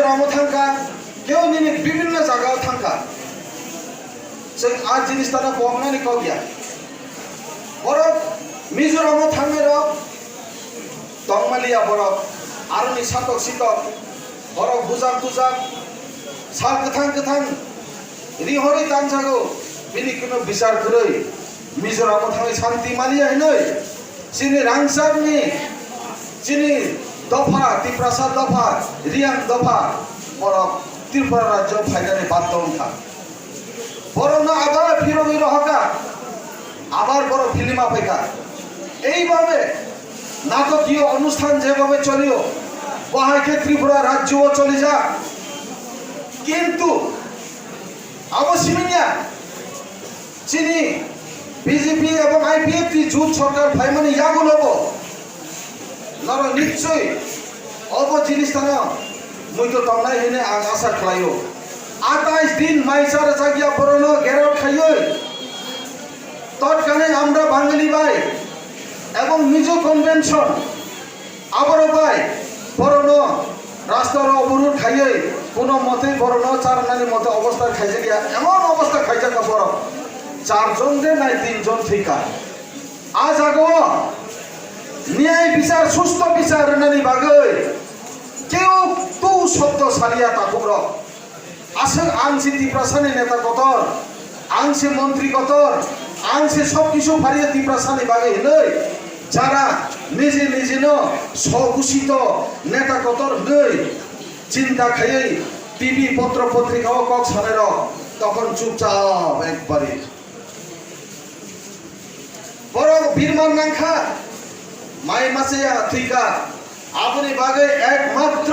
मिजोराम थांका केउ निनि विभिन्न जगह थांका जों आ जिनिस ताना बहनानै कौ गया बरफ मिजोराम थांमेर दंमालिया बरफ आरनि सातक सितक बरफ बुजाक बुजाक साल गोथां रिहरै दानजागौ बिनि कुनु बिचार गरै मिजोराम थाङै शान्ति मालिया हैनै चिनि रांसारनि चिनि दफा तिप्रासा दफा रियां दफा बरफ त्रिपुरा राज्य फाइनानै बाध्य उठा बरफ आবার ফিরবি রহকা আবার বড় ফিল্ম আপাইকা এইভাবে নাটকীয় অনুষ্ঠান যেভাবে চলিও বহাইকে ত্রিপুরা রাজ্যও চলে যা কিন্তু অবশ্যই চিনি বিজেপি এবং আইপিএফ জোট সরকার ভাইমানে ইয়াগুলো নর নিশ্চয় অব জিনিস তানা মুই তো তংনাই হেনে আশা খালাইও 28 দিন মাইসার জাগিয়া পরনো গেরাও খাইও তৎকালে আমরা বাঙালি ভাই এবং মিজো কনভেনশন আবার ভাই পরনো রাস্তার অবরোধ খাইয়ে কোনো মতে পরনো চারনানি মতে অবস্থা খাইছে গিয়া এমন অবস্থা খাইছে কাপড় 4 জন দে নাই 3 জন থিকা আজ আগো ন্যায় বিচার সুস্থ বিচার নানি বাগৈ কেউ তু শব্দ সালিয়া তাকুর আসল আংশি ত্রিপ্রাসানি নেতা কতর আংশি মন্ত্রী কতর আংশি সব কিছু ফারিয়ে ত্রিপ্রাসানি বাগে হেनै যারা নিজে নিজে ন স্বঘোষিত নেতা কতর नै চিন্তা খাইয়ে টিভি পত্র পত্রিকাও কক সানের তখন চুপচাপ একবারে বড় বীরমান নাংখা মাই মাসে থিকা আপনি বাগে একমাত্র